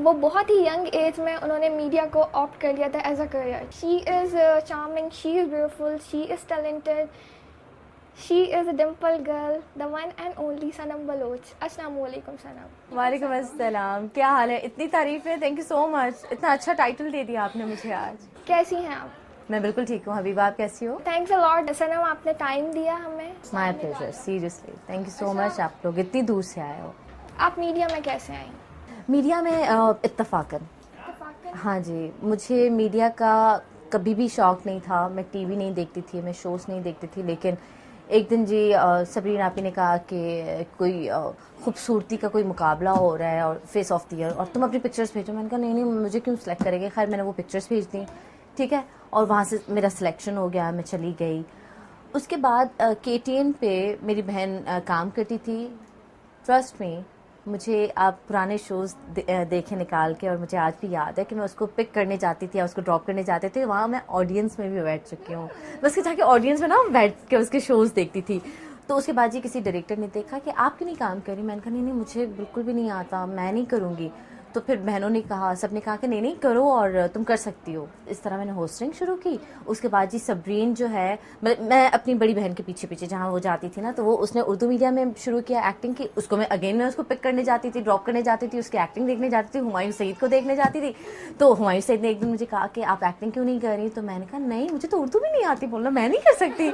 वो बहुत ही young age में उन्होंने मीडिया को ऑप्ट कर लिया था as a career. She is charming, she is beautiful, she is talented, she is a dimple girl, the one and only Sanam Baloch. अस्सलाम वालेकुम सनम। वालेकुम अस्सलाम, क्या हाल है? इतनी तारीफ़ें, थैंक यू सो मच। इतना अच्छा टाइटल दे दिया आपने मुझे आज। कैसी हैं आप? मैं बिल्कुल ठीक हूँ हबीबा, आप कैसी हो? थैंक्स अ लॉट सनम, आपने टाइम दिया हमें। My pleasure, seriously thank you so much. आप लोग इतनी दूर से आए हो। आप मीडिया में कैसे आई? मीडिया में इत्तफाकन। हाँ जी, मुझे मीडिया का कभी भी शौक़ नहीं था। मैं टीवी नहीं देखती थी, मैं शोज़ नहीं देखती थी, लेकिन एक दिन जी सबरीन आपी ने कहा कि कोई खूबसूरती का कोई मुकाबला हो रहा है और फेस ऑफ द ईयर, और तुम अपनी पिक्चर्स भेजो। मैंने कहा नहीं नहीं, मुझे क्यों सिलेक्ट करेंगे। खैर मैंने वो पिक्चर्स भेज दी, ठीक है, और वहाँ से मेरा सिलेक्शन हो गया, मैं चली गई। उसके बाद KTN पे मेरी बहन काम करती थी। ट्रस्ट मी, मुझे आप पुराने शोज़ देखे निकाल के, और मुझे आज भी याद है कि मैं उसको पिक करने जाती थी या उसको ड्रॉप करने जाते थे, वहाँ मैं ऑडियंस में भी बैठ चुकी हूँ। बस के जाके ऑडियंस में ना बैठ के उसके शोज़ देखती थी। तो उसके बाद जी किसी डायरेक्टर ने देखा कि आप क्यों नहीं काम करी। मैंने कहा नहीं नहीं, मुझे बिल्कुल भी नहीं आता, मैं नहीं करूँगी। तो फिर बहनों ने कहा, सब ने कहा कि नहीं नहीं करो और तुम कर सकती हो। इस तरह मैंने होस्टिंग शुरू की। उसके बाद जी सबरीन जो है, मैं अपनी बड़ी बहन के पीछे पीछे जहाँ वो जाती थी ना, तो वो उसने उर्दू मीडिया में शुरू किया एक्टिंग की। उसको मैं उसको पिक करने जाती थी, ड्रॉप करने जाती थी, उसकी एक्टिंग देखने जाती थी। हुमायूं सईद को देखने जाती थी। तो हुमायूं सईद ने एक दिन मुझे कहा कि आप एक्टिंग क्यों नहीं कर रही। तो मैंने कहा नहीं, मुझे तो उर्दू भी नहीं आती बोलना, मैं नहीं कर सकती।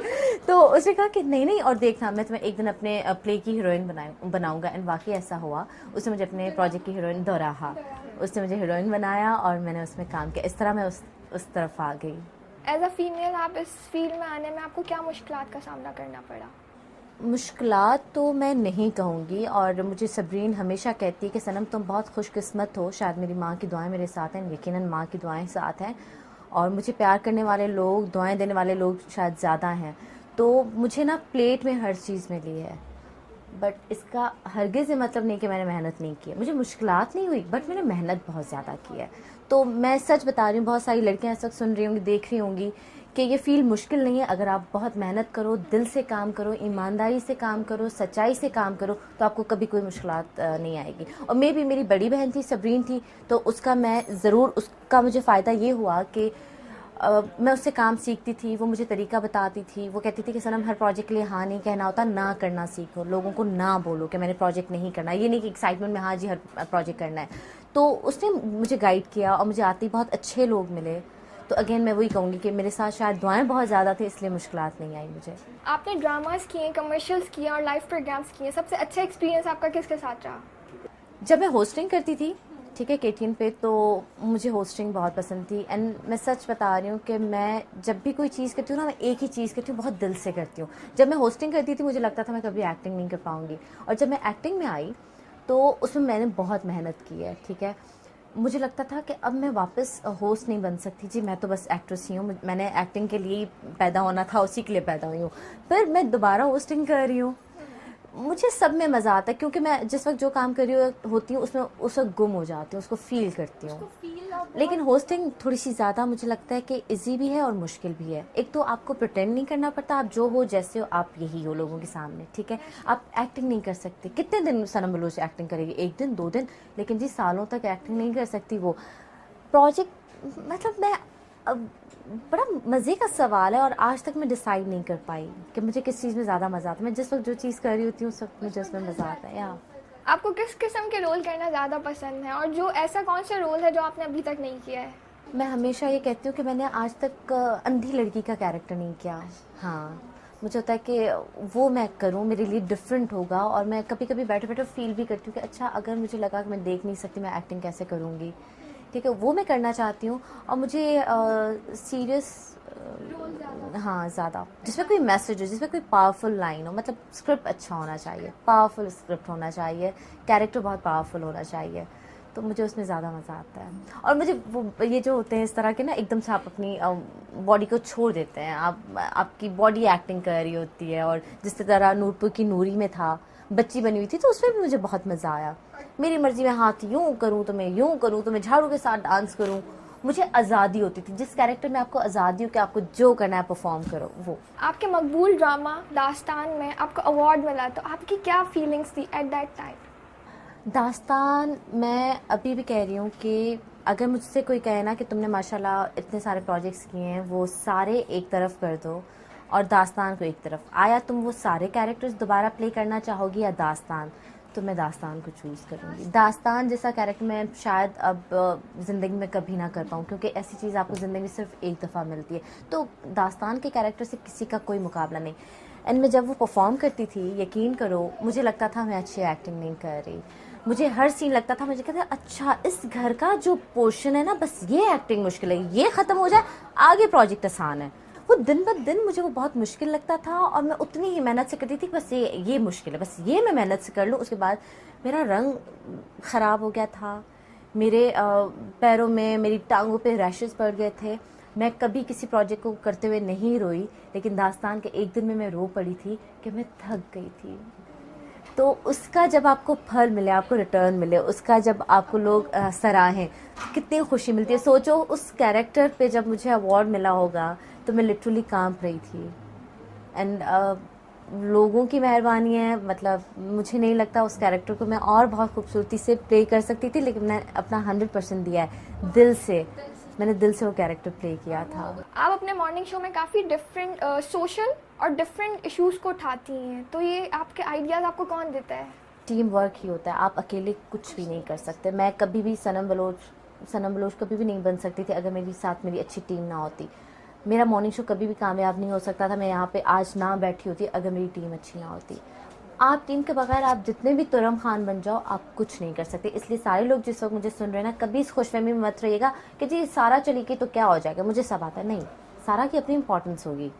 तो उसने कहा कि नहीं नहीं, और देखना मैं तुम्हें एक दिन अपने प्ले की हीरोइन बनाऊंगा। एंड वाकई ऐसा हुआ। उसने मुझे अपने प्रोजेक्ट की हीरोइन दोराहा, उसने मुझे हीरोइन बनाया और मैंने उसमें काम किया। इस तरह मैं उस तरफ आ गई। एज अ फीमेल आप इस फील्ड में आने में आपको क्या मुश्किलात का सामना करना पड़ा? मुश्किलात तो मैं नहीं कहूँगी, और मुझे सबरीन हमेशा कहती है कि सनम तुम बहुत खुशकिस्मत हो। शायद मेरी माँ की दुआएं मेरे साथ हैं, यकीनन माँ की दुआएं साथ हैं, और मुझे प्यार करने वाले लोग, दुआएं देने वाले लोग शायद ज़्यादा हैं। तो मुझे ना प्लेट में हर चीज़ मिली है, बट इसका हरगिज़ ये मतलब नहीं कि मैंने मेहनत नहीं की है। मुझे मुश्किलात नहीं हुई, बट मैंने मेहनत बहुत ज़्यादा की है। तो मैं सच बता रही हूँ, बहुत सारी लड़कियाँ इस वक्त सुन रही होंगी, देख रही होंगी कि ये फील्ड मुश्किल नहीं है। अगर आप बहुत मेहनत करो, दिल से काम करो, ईमानदारी से काम करो, सच्चाई से काम करो, तो आपको कभी कोई मुश्किलात नहीं आएगी। और मेरी बड़ी बहन थी, सबरीन थी, तो उसका मुझे फ़ायदा ये हुआ कि मैं उससे काम सीखती थी। वो मुझे तरीका बताती थी। वो कहती थी कि सनम हर प्रोजेक्ट के लिए हाँ नहीं कहना होता, ना करना सीखो। लोगों को ना बोलो कि मैंने प्रोजेक्ट नहीं करना, ये नहीं कि एक्साइटमेंट में हाँ जी हर प्रोजेक्ट करना है। तो उसने मुझे गाइड किया, और मुझे आते ही बहुत अच्छे लोग मिले। तो अगेन मैं वही कहूँगी कि मेरे साथ शायद दुआएं बहुत ज़्यादा थी, इसलिए मुश्किलात नहीं आई मुझे। आपने ड्रामास किए, कमर्शियल्स किए और लाइव प्रोग्राम्स किए, सबसे अच्छा एक्सपीरियंस आपका किसके साथ रहा? जब मैं होस्टिंग करती थी, ठीक है, KTN पे, तो मुझे होस्टिंग बहुत पसंद थी। एंड मैं सच बता रही हूँ कि मैं जब भी कोई चीज़ करती हूँ ना, मैं एक ही चीज़ करती हूँ, बहुत दिल से करती हूँ। जब मैं होस्टिंग करती थी मुझे लगता था मैं कभी एक्टिंग नहीं कर पाऊँगी, और जब मैं एक्टिंग में आई तो उसमें मैंने बहुत मेहनत की है, ठीक है। मुझे लगता था कि अब मैं वापस होस्ट नहीं बन सकती जी, मैं तो बस एक्ट्रेस ही हूँ, मैंने एक्टिंग के लिए पैदा होना था, उसी के लिए पैदा हुई हूँ। फिर मैं दोबारा होस्टिंग कर रही हूँ। मुझे सब में मज़ा आता है, क्योंकि मैं जिस वक्त जो काम कर रही होती हूँ उसमें उस वक्त गुम हो जाती हूँ, उसको फील करती हूँ। लेकिन होस्टिंग थोड़ी सी ज़्यादा मुझे लगता है कि इजी भी है और मुश्किल भी है। एक तो आपको प्रिटेंड नहीं करना पड़ता, आप जो हो जैसे हो आप यही हो लोगों के सामने, ठीक है। आप एक्टिंग नहीं कर सकते। कितने दिन सनम बलोच एक्टिंग करेगी? एक दिन, 2 दिन, लेकिन जी सालों तक एक्टिंग नहीं कर सकती वो। प्रोजेक्ट मतलब मैं बड़ा मज़े का सवाल है, और आज तक मैं डिसाइड नहीं कर पाई कि मुझे किस चीज़ में ज़्यादा मज़ा आता है। मैं जिस वक्त जो चीज़ कर रही होती हूँ उस वक्त मुझे उसमें मज़ा आता है। या आपको किस किस्म के रोल करना ज़्यादा पसंद है, और जो ऐसा कौन सा रोल है जो आपने अभी तक नहीं किया है? मैं हमेशा ये कहती हूँ कि मैंने आज तक अंधी लड़की का कैरेक्टर नहीं किया। हाँ, मुझे होता है कि वो मैं करूँ, मेरे लिए डिफरेंट होगा। और मैं कभी कभी बैठे बैठे फील भी करती हूँ कि अच्छा, अगर मुझे लगा कि मैं देख नहीं सकती, मैं एक्टिंग कैसे करूँगी, ठीक है, वो मैं करना चाहती हूँ। और मुझे सीरियस हाँ ज़्यादा, जिसमें कोई मैसेज हो, जिसमें कोई पावरफुल लाइन हो। मतलब स्क्रिप्ट अच्छा होना चाहिए, पावरफुल स्क्रिप्ट होना चाहिए, कैरेक्टर बहुत पावरफुल होना चाहिए, तो मुझे उसमें ज़्यादा मज़ा आता है। और मुझे वो ये जो होते हैं इस तरह के ना, एकदम से आप अपनी बॉडी को छोड़ देते हैं, आपकी बॉडी एक्टिंग कर रही होती है। और जिस तरह नूरपुर की नूरी में था, बच्ची बनी हुई थी, तो उसमें भी मुझे बहुत मज़ा आया। मेरी मर्जी में हाथ यूँ करूँ तो मैं यूँ करूँ, तो मैं झाड़ू के साथ डांस करूँ। मुझे आज़ादी होती थी, जिस कैरेक्टर में आपको आज़ादी हो कि आपको जो करना है परफॉर्म करो। वो आपके मकबूल ड्रामा दास्तान में आपको अवार्ड मिला, तो आपकी क्या फीलिंग्स थी एट दैट टाइम? दास्तान मैं अभी भी कह रही हूँ कि अगर मुझसे कोई कहे ना कि तुमने माशाल्लाह इतने सारे प्रोजेक्ट्स किए हैं, वो सारे एक तरफ कर दो और दास्तान को एक तरफ, आया तुम वो सारे कैरेक्टर्स दोबारा प्ले करना चाहोगी या दास्तान, तो मैं दास्तान को चूज़ करूँगी। दास्तान जैसा कैरेक्टर मैं शायद अब ज़िंदगी में कभी ना कर पाऊँ, क्योंकि ऐसी चीज़ आपको ज़िंदगी में सिर्फ एक दफ़ा मिलती है। तो दास्तान के कैरेक्टर से किसी का कोई मुकाबला नहीं। एंड मैं जब वो परफॉर्म करती थी, यकीन करो मुझे लगता था मैं अच्छी एक्टिंग नहीं कर रही। मुझे हर सीन लगता था, मुझे कहता अच्छा इस घर का जो पोर्शन है ना, बस ये एक्टिंग मुश्किल है, ये ख़त्म हो जाए आगे प्रोजेक्ट आसान है। वो दिन ब दिन मुझे वो बहुत मुश्किल लगता था और मैं उतनी ही मेहनत से करती थी, बस ये मुश्किल है, बस ये मैं मेहनत से कर लूँ। उसके बाद मेरा रंग ख़राब हो गया था, मेरे पैरों में, मेरी टांगों पे रैशेस पड़ गए थे। मैं कभी किसी प्रोजेक्ट को करते हुए नहीं रोई, लेकिन दास्तान के एक दिन में मैं रो पड़ी थी कि मैं थक गई थी। तो उसका जब आपको फल मिले, आपको रिटर्न मिले, उसका जब आपको लोग सराहें, कितनी खुशी मिलती है। सोचो उस कैरेक्टर पे जब मुझे अवार्ड मिला होगा तो मैं लिटरली कांप रही थी। एंड लोगों की मेहरबानी है, मतलब मुझे नहीं लगता उस कैरेक्टर को मैं और बहुत खूबसूरती से प्ले कर सकती थी, लेकिन मैंने अपना 100% दिया है, दिल से। मैंने दिल से वो कैरेक्टर प्ले किया था। आप अपने मॉर्निंग शो में काफ़ी डिफरेंट सोशल और डिफरेंट इश्यूज़ को उठाती हैं, तो ये आपके आइडियाज़ आपको कौन देता है? टीम वर्क ही होता है, आप अकेले कुछ भी नहीं कर सकते। मैं कभी भी सनम बलोच कभी भी नहीं बन सकती थी अगर मेरी साथ मेरी अच्छी टीम ना होती। मेरा मॉर्निंग शो कभी भी कामयाब नहीं हो सकता था, मैं यहाँ पे आज ना बैठी होती अगर मेरी टीम अच्छी ना होती। आप टीम के बगैर आप जितने भी तुरम खान बन जाओ, आप कुछ नहीं कर सकते। इसलिए सारे लोग जिस वक्त मुझे सुन रहे हैं ना, कभी इस खुशफहमी में मत रहिएगा कि जी सारा चली गई तो क्या हो जाएगा, मुझे सब आता है। नहीं, सारा की अपनी इंपॉर्टेंस होगी,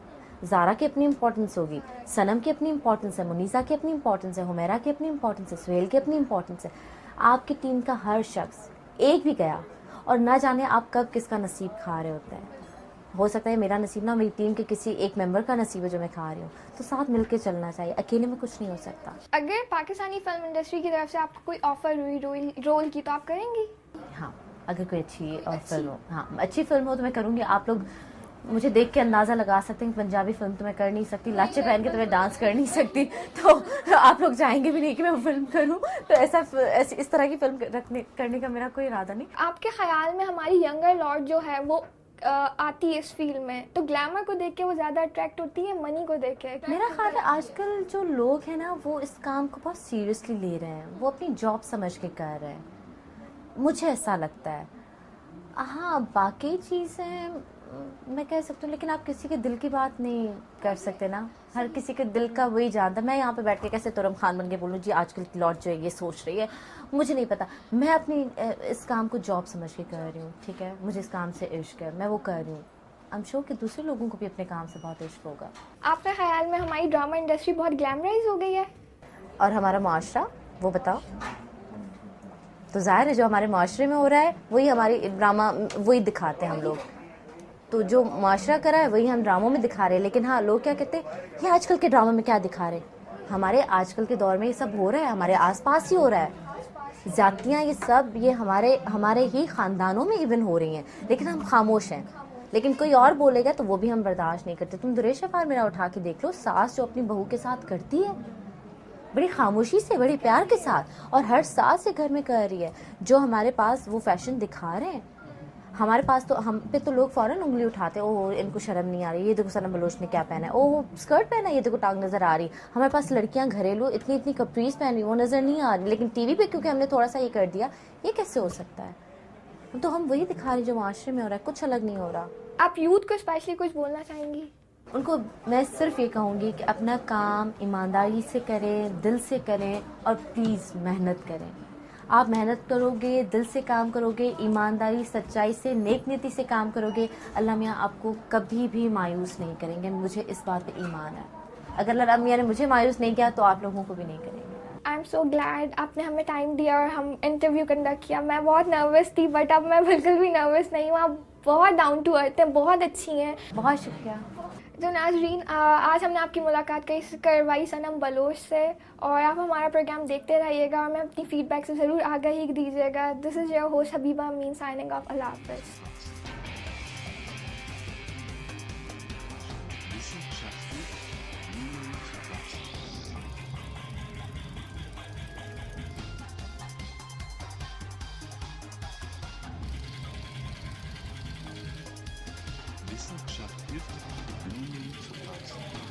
ज़ारा की अपनी इंपॉर्टेंस होगी, सनम की अपनी इंपॉर्टेंस है, मुनीसा की अपनी इंपॉर्टेंस है, हुमैरा की अपनी इंपॉर्टेंस है, सुहेल की अपनी इंपॉर्टेंस है। आपकी टीम का हर शख्स एक भी गया और ना जाने आप कब किसका नसीब खा रहे होते हैं। हो सकता है मेरा नसीब ना, मेरी टीम के किसी एक मेंबर का नसीब है जो मैं खा रही हूँ। तो साथ मिलके चलना चाहिए, अकेले में कुछ नहीं हो सकता। अगर पाकिस्तानी फिल्म इंडस्ट्री की तरफ से आपको कोई ऑफर हुई रोल की, तो आप करेंगी? हाँ, अगर कोई अच्छी फिल्म हो, हाँ अच्छी फिल्म हो तो मैं करूँगी। आप लोग मुझे देख के अंदाज़ा लगा सकते हैं कि पंजाबी फिल्म तो मैं कर नहीं सकती, लाचे पहन के तो मैं डांस कर नहीं सकती, तो आप लोग चाहेंगे भी नहीं कि मैं वो फिल्म करूं। तो इस तरह की फिल्म करने का मेरा कोई इरादा नहीं। आपके ख्याल में हमारी यंगर लॉर्ड जो है वो आती है इस फील्ड में, तो ग्लैमर को देख के वो ज़्यादा अट्रैक्ट होती है, मनी को देख के? मेरा ख्याल है आजकल जो लोग हैं ना, वो इस काम को बहुत सीरियसली ले रहे हैं, वो अपनी जॉब समझ के कर रहे हैं, मुझे ऐसा लगता है। हाँ, बाकी चीज़ें मैं कह सकती हूँ, लेकिन आप किसी के दिल की बात नहीं कर सकते ना, हर किसी के दिल का वही जानता। मैं यहाँ पे बैठ के कैसे तुरम खान बन के बोलूँ जी आजकल की लॉट जो है ये सोच रही है, मुझे नहीं पता। मैं अपनी इस काम को जॉब समझ के कर रही हूँ, ठीक है, मुझे इस काम से इश्क है, मैं वो कर रही हूँ। आई एम श्योर कि दूसरे लोगों को भी अपने काम से बहुत इश्क होगा। आपके ख्याल में हमारी ड्रामा इंडस्ट्री बहुत ग्लैमराइज हो गई है और हमारा माशरा, वो बताओ? तो जाहिर है जो हमारे माशरे में हो रहा है वही हमारी ड्रामा, वही दिखाते हैं हम लोग। तो जो माशरा करा है वही हम ड्रामों में दिखा रहे हैं। लेकिन हाँ, लोग क्या कहते हैं, ये आजकल के ड्रामा में क्या दिखा रहे हैं? हमारे आजकल के दौर में ये सब हो रहा है, हमारे आसपास ही हो रहा है। जातियाँ ये सब ये हमारे ही ख़ानदानों में इवन हो रही हैं, लेकिन हम खामोश हैं। लेकिन कोई और बोलेगा तो वो भी हम बर्दाश्त नहीं करते। तुम दुरेश अफार मेरा उठा के देख लो, सास जो अपनी बहू के साथ करती है बड़ी खामोशी से, बड़े प्यार के साथ, और हर सास से घर में कर रही है। जो हमारे पास वो फैशन दिखा रहे हैं, हमारे पास तो हम पे तो लोग फ़ौरन उंगली उठाते हैं, ओह इनको शर्म नहीं आ रही, ये देखो सनम बलोच ने क्या पहना है, ओह स्कर्ट पहना है, ये देखो टांग नज़र आ रही। हमारे पास लड़कियां घरेलू इतनी इतनी कपरीज पहन रही, वो नज़र नहीं आ रही, लेकिन टीवी पे क्योंकि हमने थोड़ा सा ये कर दिया, ये कैसे हो सकता है? तो हम वही दिखा रहे जो माशरे में हो रहा है, कुछ अलग नहीं हो रहा। आप यूथ को स्पेशली कुछ बोलना चाहेंगी? उनको मैं सिर्फ ये कहूँगी कि अपना काम ईमानदारी से करें, दिल से करें, और प्लीज़ मेहनत करें। आप मेहनत करोगे, दिल से काम करोगे, ईमानदारी सच्चाई से, नेक नीति से काम करोगे, अल्लाह मियाँ आपको कभी भी मायूस नहीं करेंगे। मुझे इस बात पे ईमान है। अगर अल्लाह मियाँ ने मुझे मायूस नहीं किया तो आप लोगों को भी नहीं करेंगे। आई एम सो ग्लैड आपने हमें टाइम दिया और हम इंटरव्यू कंडक्ट किया। मैं बहुत नर्वस थी, बट अब मैं बिल्कुल भी नर्वस नहीं हूँ। आप बहुत डाउन टू अर्थ हैं, बहुत अच्छी हैं। बहुत शुक्रिया। तो नाजरीन, आज हमने आपकी मुलाकात करवाई सनम बलोच से, और आप हमारा प्रोग्राम देखते रहिएगा और मैं अपनी फीडबैक से ज़रूर आगाही दीजिएगा। This is your host Habiba Amin signing off. अल्लाह हाफ़िज़। Wissenschaft hilft, Blumen zu pflanzen.